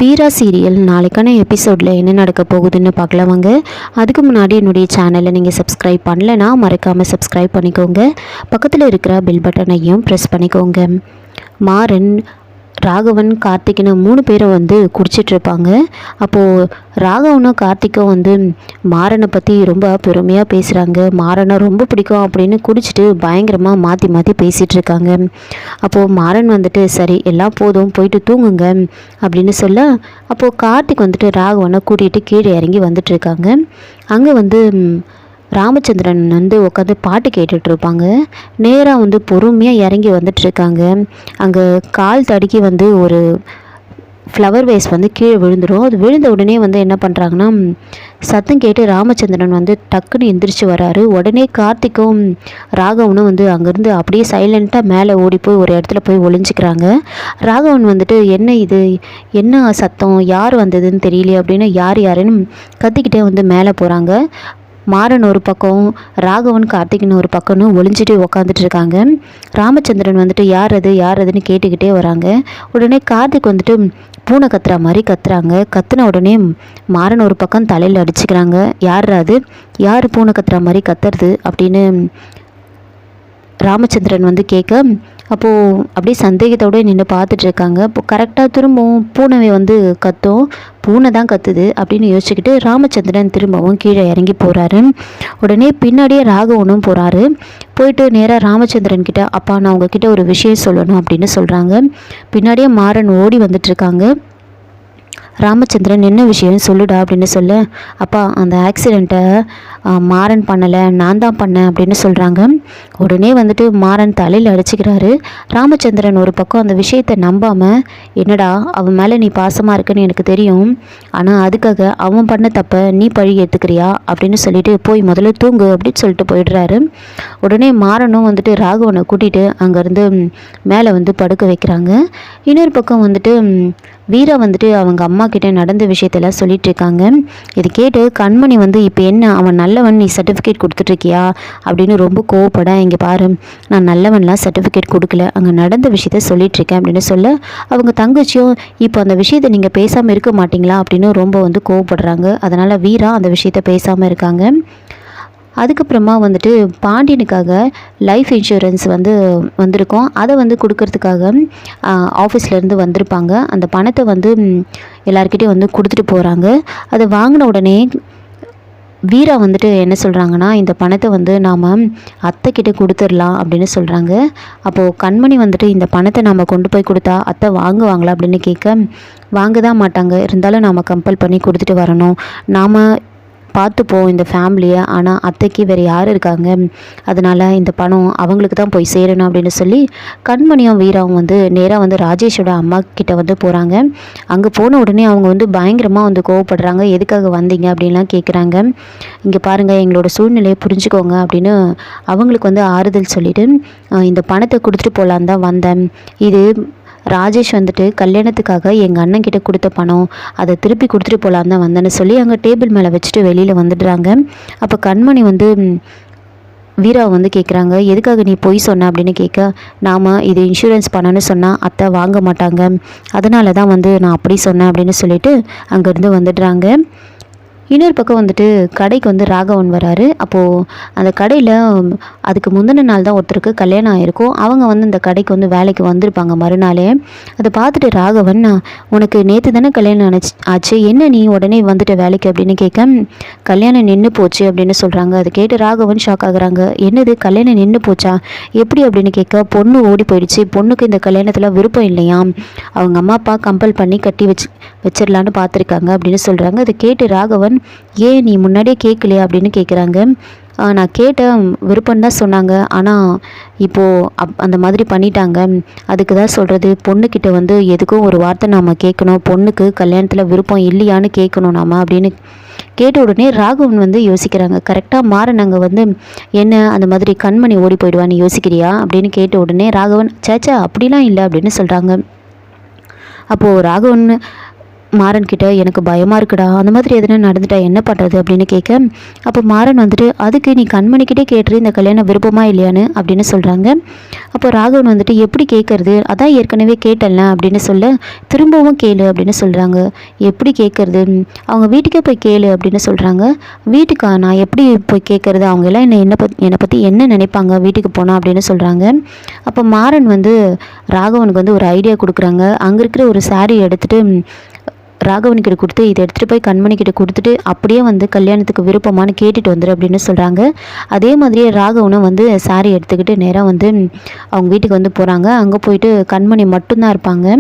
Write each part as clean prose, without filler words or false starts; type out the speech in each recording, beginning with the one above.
வீரா serial நாளைக்கான எபிசோடில் என்ன நடக்க போகுதுன்னு பார்க்கலாம் வாங்க. அதுக்கு முன்னாடி என்னுடைய சேனலை நீங்கள் சப்ஸ்கிரைப் பண்ணலைன்னா மறக்காமல் சப்ஸ்கிரைப் பண்ணிக்கோங்க. பக்கத்தில் இருக்கிற பெல் பட்டனையும் ப்ரெஸ் பண்ணிக்கோங்க. மாறன், ராகவன், கார்த்திக்னு 3 பேரும் குடிச்சிட்ருப்பாங்க. அப்போது ராகவனும் கார்த்திக்கும் மாறனை பற்றி ரொம்ப பெருமையாக பேசுகிறாங்க. மாறனை ரொம்ப பிடிக்கும் அப்படின்னு குடிச்சிட்டு பயங்கரமாக மாற்றி மாற்றி பேசிகிட்ருக்காங்க. அப்போது மாறன் சரி எல்லாம் போதும் போயிட்டு தூங்குங்க அப்படின்னு சொல்ல, அப்போது கார்த்திக் ராகவனை கூட்டிகிட்டு கீழே இறங்கி வந்துட்டுருக்காங்க. அங்கே ராமச்சந்திரன் உட்காந்து பாட்டு கேட்டுட்ருப்பாங்க. நேராக பொறுமையாக இறங்கி வந்துட்டுருக்காங்க. அங்கே கால் தடுக்கி ஒரு ஃப்ளவர் வேஸ் கீழே விழுந்துடும். அது விழுந்த உடனே என்ன பண்ணுறாங்கன்னா, சத்தம் கேட்டு ராமச்சந்திரன் டக்குன்னு எந்திரிச்சு வராரு. உடனே கார்த்திக்கும் ராகவனும் அங்கேருந்து அப்படியே சைலண்ட்டாக மேலே ஓடி போய் ஒரு இடத்துல போய் ஒளிஞ்சிக்கிறாங்க. ராகவன் என்ன இது, என்ன சத்தம், யார் வந்ததுன்னு தெரியலையே அப்படின்னு யாருன்னு கத்திக்கிட்டே மேலே போகிறாங்க. மாறன் ஒரு பக்கம், ராகவன், கார்த்திக்னு ஒரு பக்கம்னு ஒளிஞ்சிட்டு உக்காந்துட்டு இருக்காங்க. ராமச்சந்திரன் யார் அதுன்னு கேட்டுக்கிட்டே வராங்க. உடனே கார்த்திக் பூனை கத்துற மாதிரி கத்துறாங்க. கத்துன உடனே மாறன் ஒரு பக்கம் தலையில் அடிச்சுக்கிறாங்க. யார் பூனை கத்துற மாதிரி கத்துறது அப்படின்னு ராமச்சந்திரன் கேட்க, அப்போது அப்படியே சந்தேகத்தோடு நின்று பார்த்துட்ருக்காங்க. இப்போ கரெக்டாக திரும்பவும் பூனை கத்தும். பூனை தான் கத்துது அப்படின்னு யோசிச்சுக்கிட்டு ராமச்சந்திரன் திரும்பவும் கீழே இறங்கி போகிறாரு. உடனே பின்னாடியே ராகவனும் போகிறாரு. போயிட்டு நேராக ராமச்சந்திரன் கிட்ட, அப்பா நான் உங்ககிட்ட ஒரு விஷயம் சொல்லணும் அப்படின்னு சொல்கிறாங்க. பின்னாடியே மாறன் ஓடி வந்துட்டுருக்காங்க. ராமச்சந்திரன் என்ன விஷயம் சொல்லுடா அப்படின்னு சொல்ல, அப்பா அந்த ஆக்சிடெண்ட்டை மாறன் பண்ணலை, நான் தான் பண்ணேன் அப்படின்னு சொல்கிறாங்க. உடனே மாறன் தலையில் அடிச்சுக்கிறாரு. ராமச்சந்திரன் ஒரு பக்கம் அந்த விஷயத்தை நம்பாமல், என்னடா அவன் மேலே நீ பாசமாக இருக்குன்னு எனக்கு தெரியும், ஆனால் அதுக்காக அவன் பண்ண தப்ப நீ பழி ஏற்றுக்கிறியா அப்படின்னு சொல்லிட்டு போய் முதல்ல தூங்கு அப்படின்னு சொல்லிட்டு போயிடுறாரு. உடனே மாறனும் ராகவனை கூட்டிகிட்டு அங்கேருந்து மேலே படுக்க வைக்கிறாங்க. இன்னொரு பக்கம் வீரா அவங்க அம்மா கிட்ட நடந்த விஷயத்தெல்லாம் சொல்லிட்டு இருக்காங்க. இது கேட்டு கண்மணி இப்போ என்ன அவன் நல்லவன், நீ சர்டிஃபிகேட் கொடுத்துட்ருக்கியா அப்படின்னு ரொம்ப கோவப்பட, இங்கே பாரு நான் நல்லவன்லாம் சர்டிஃபிகேட் கொடுக்கல, அங்கே நடந்த விஷயத்த சொல்லிகிட்ருக்கேன் அப்படின்னு சொல்ல, அவங்க தங்கச்சியும் இப்போ அந்த விஷயத்தை நீங்கள் பேசாமல் இருக்க மாட்டிங்களா அப்படின்னு ரொம்ப கோவப்படுறாங்க. அதனால் வீரா அந்த விஷயத்த பேசாமல் இருக்காங்க. அதுக்கப்புறமா பாண்டியனுக்காக லைஃப் இன்சூரன்ஸ் வந்திருக்கோம். அதை கொடுக்கறதுக்காக ஆஃபீஸ்லேருந்து வந்திருப்பாங்க. அந்த பணத்தை எல்லாருக்கிட்டையும் கொடுத்துட்டு போகிறாங்க. அதை வாங்கின உடனே வீரா என்ன சொல்கிறாங்கன்னா, இந்த பணத்தை நாம் அத்தைக்கிட்ட கொடுத்துடலாம் அப்படின்னு சொல்கிறாங்க. அப்போது கண்மணி இந்த பணத்தை நாம் கொண்டு போய் கொடுத்தா அத்தை வாங்குவாங்களா அப்படின்னு கேட்க, வாங்க தான் மாட்டாங்க, இருந்தாலும் நாம் கம்பல் பண்ணி கொடுத்துட்டு வரணும், நாம் பார்த்துப்போம் இந்த ஃபேமிலியை, ஆனால் அத்தைக்கு வேறு யார் இருக்காங்க, அதனால் இந்த பணம் அவங்களுக்கு தான் போய் சேரணும் அப்படின்னு சொல்லி கண்மணியும் வீராவும் நேராக ராஜேஷோட அம்மா கிட்ட போகிறாங்க. அங்கே போன உடனே அவங்க பயங்கரமாக கோவப்படுறாங்க. எதுக்காக வந்தீங்க அப்படின்லாம் கேட்குறாங்க. இங்கே பாருங்கள் எங்களோட சூழ்நிலையை புரிஞ்சுக்கோங்க அப்படின்னு அவங்களுக்கு ஆறுதல் சொல்லிவிட்டு, இந்த பணத்தை கொடுத்துட்டு போகலான்னு தான் வந்தேன், இது ராஜேஷ் கல்யாணத்துக்காக எங்கள் அண்ணன் கிட்ட கொடுத்த பணம், அதை திருப்பி கொடுத்துட்டு போகலான்னு தான் வந்தேன்னு சொல்லி அங்கே டேபிள் மேலே வச்சுட்டு வெளியில் வந்துடுறாங்க. அப்போ கண்மணி வீராவை கேட்குறாங்க, எதுக்காக நீ பொய் சொன்ன அப்படின்னு கேட்க, நாம் இது இன்சூரன்ஸ் பண்ணணும்னு சொன்னால் அத்தை வாங்க மாட்டாங்க, அதனால தான் நான் அப்படி சொன்னேன் அப்படின்னு சொல்லிட்டு அங்கேருந்து வந்துடுறாங்க. இன்னொரு பக்கம் கடைக்கு ராகவன் வராரு. அப்போது அந்த கடையில் அதுக்கு முந்தின நாள் தான் ஒருத்தருக்கு கல்யாணம் ஆகிருக்கும். அவங்க இந்த கடைக்கு வேலைக்கு வந்திருப்பாங்க மறுநாளே. அதை பார்த்துட்டு ராகவன், உனக்கு நேற்று தானே கல்யாணம் ஆச்சு, என்ன நீ உடனே வந்துட்ட வேலைக்கு அப்படின்னு கேட்க, கல்யாணம் நின்று போச்சு அப்படின்னு சொல்கிறாங்க. அதை கேட்டு ராகவன் ஷாக் ஆகுறாங்க. என்னது கல்யாணம் நின்று போச்சா, எப்படி அப்படின்னு கேட்க, பொண்ணு ஓடி போயிடுச்சு, பொண்ணுக்கு இந்த கல்யாணத்தில் விருப்பம் இல்லையா, அவங்க அம்மா அப்பா கம்பல் பண்ணி கட்டி வச்சிடலான்னு பார்த்துருக்காங்க அப்படின்னு சொல்கிறாங்க. அதை கேட்டு ராகவன், ஏன் நீ முன்னாடியே கேட்கலையா அப்படின்னு கேட்குறாங்க. நான் கேட்டேன், விருப்பம்தான் சொன்னாங்க, ஆனால் இப்போது அந்த மாதிரி பண்ணிட்டாங்க, அதுக்கு தான் சொல்கிறது, பொண்ணுக்கிட்ட எதுக்கும் ஒரு வார்த்தை நாம் கேட்கணும், பொண்ணுக்கு கல்யாணத்தில் விருப்பம் இல்லையான்னு கேட்கணும் நாம் அப்படின்னு கேட்ட உடனே ராகவன் யோசிக்கிறாங்க. கரெக்டாக மாறன் அங்கே என்ன அந்த மாதிரி கண்மணி ஓடி போயிடுவான்னு யோசிக்கிறியா அப்படின்னு கேட்ட உடனே ராகவன், சேச்சா அப்படிலாம் இல்லை அப்படின்னு சொல்கிறாங்க. அப்போது ராகவன் மாறன் கிட்ட எனக்கு பயமாக இருக்குடா, அந்த மாதிரி எதுனா நடந்துட்டா என்ன பண்ணுறது அப்படின்னு கேட்க, அப்போ மாறன் வந்துட்டு அதுக்கு நீ கண்மணிக்கிட்டே கேட்டுரு இந்த கல்யாணம் விருப்பமா இல்லையான்னு அப்படின்னு சொல்கிறாங்க. அப்போ ராகவன் வந்துட்டு எப்படி கேட்கறது, அதான் ஏற்கனவே கேட்டல அப்படின்னு சொல்ல, திரும்பவும் கேளு அப்படின்னு சொல்கிறாங்க. எப்படி கேட்கறது, அவங்க வீட்டுக்கே போய் கேளு அப்படின்னு சொல்கிறாங்க. வீட்டுக்கா, நான் எப்படி போய் கேட்கறது, அவங்க எல்லாம் என்னை பற்றி என்ன நினைப்பாங்க வீட்டுக்கு போனால் அப்படின்னு சொல்கிறாங்க. அப்போ மாறன் வந்து ராகவனுக்கு வந்து ஒரு ஐடியா கொடுக்குறாங்க. அங்கே இருக்கிற ஒரு சாரீ எடுத்துகிட்டு ராகவன்கிட்ட கொடுத்து இதை எடுத்துகிட்டு போய் கண்மணிக்கிட்ட கொடுத்துட்டு அப்படியே வந்து கல்யாணத்துக்கு விருப்பமானு கேட்டுட்டு வந்துடு அப்படின்னு சொல்கிறாங்க. அதே மாதிரியே ராகவனும் வந்து சாரீ எடுத்துக்கிட்டு நேராக வந்து அவங்க வீட்டுக்கு வந்து போகிறாங்க. அங்கே போயிட்டு கண்மணி மட்டும்தான் இருப்பாங்க.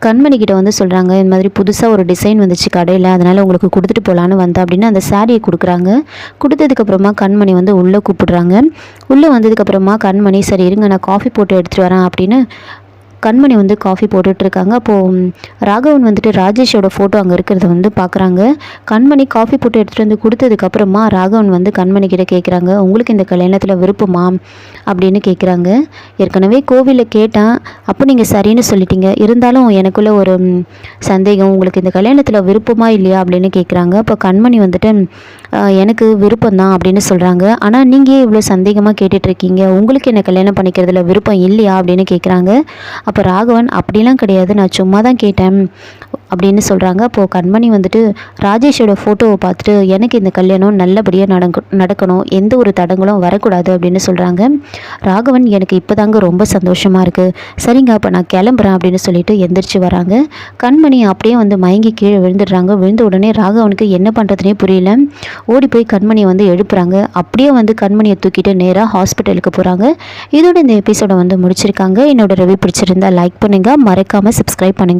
கண்மணிக்கிட்ட வந்து சொல்கிறாங்க, இந்த மாதிரி புதுசாக ஒரு டிசைன் வந்துச்சு கடையில், அதனால் உங்களுக்கு கொடுத்துட்டு போகலான்னு வந்தேன் அப்படின்னு அந்த சாரியை கொடுக்குறாங்க. கொடுத்ததுக்கப்புறமா கண்மணி வந்து உள்ளே கூப்பிடுறாங்க. உள்ளே வந்ததுக்கப்புறமா கண்மணி சரி இருங்க நான் காஃபி போட்டு எடுத்துகிட்டு வரேன் அப்படின்னு கண்மணி வந்து காஃபி போட்டுட்ருக்காங்க. அப்போது ராகவன் வந்துட்டு ராஜேஷோட ஃபோட்டோ அங்கே இருக்கிறத வந்து பார்க்குறாங்க. கண்மணி காஃபி போட்டு எடுத்துகிட்டு வந்து கொடுத்ததுக்கப்புறமா ராகவன் வந்து கண்மணிக்கிட்ட கேட்குறாங்க, உங்களுக்கு இந்த கல்யாணத்தில் விருப்பமா அப்படின்னு கேட்குறாங்க. ஏற்கனவே கோவிலில் கேட்டேன், அப்போ நீங்கள் சரின்னு சொல்லிட்டீங்க, இருந்தாலும் எனக்குள்ளே ஒரு சந்தேகம், உங்களுக்கு இந்த கல்யாணத்தில் விருப்பமா இல்லையா அப்படின்னு கேட்குறாங்க. அப்போ கண்மணி வந்துட்டு எனக்கு விருப்பம்தான் அப்படின்னு சொல்கிறாங்க. ஆனால் நீங்கள் இவ்வளோ சந்தேகமாக கேட்டுட்ருக்கீங்க, உங்களுக்கு என்ன கல்யாணம் பண்ணிக்கிறதுல விருப்பம் இல்லையா அப்படின்னு கேட்குறாங்க. அப்போ ராகவன் அப்படிலாம் கிடையாது, நான் சும்மா தான் கேட்டேன் அப்படின்னு சொல்கிறாங்க. அப்போது கண்மணி வந்துட்டு ராஜேஷோட ஃபோட்டோவை பார்த்துட்டு எனக்கு இந்த கல்யாணம் நல்லபடியாக நடக்கணும், எந்த ஒரு தடங்களும் வரக்கூடாது அப்படின்னு சொல்கிறாங்க. ராகவன் எனக்கு இப்போ தாங்க ரொம்ப சந்தோஷமாக இருக்குது, சரிங்க அப்போ நான் கிளம்புறேன் அப்படின்னு சொல்லிட்டு எந்திரிச்சு வராங்க. கண்மணி அப்படியே வந்து மயங்கி கீழே விழுந்துடுறாங்க. விழுந்த உடனே ராகவனுக்கு என்ன பண்ணுறதுனே புரியல. ஓடி போய் கண்மணியை வந்து எழுப்புறாங்க. அப்படியே வந்து கண்மணியை தூக்கிட்டு நேராக ஹாஸ்பிட்டலுக்கு போகிறாங்க. இதோட இந்த எபிசோடை வந்து முடிச்சிருக்காங்க. என்னோட ரிவ்யூ பிடிச்சிருந்தா லைக் பண்ணுங்கள், மறக்காமல் சப்ஸ்கிரைப் பண்ணுங்கள்.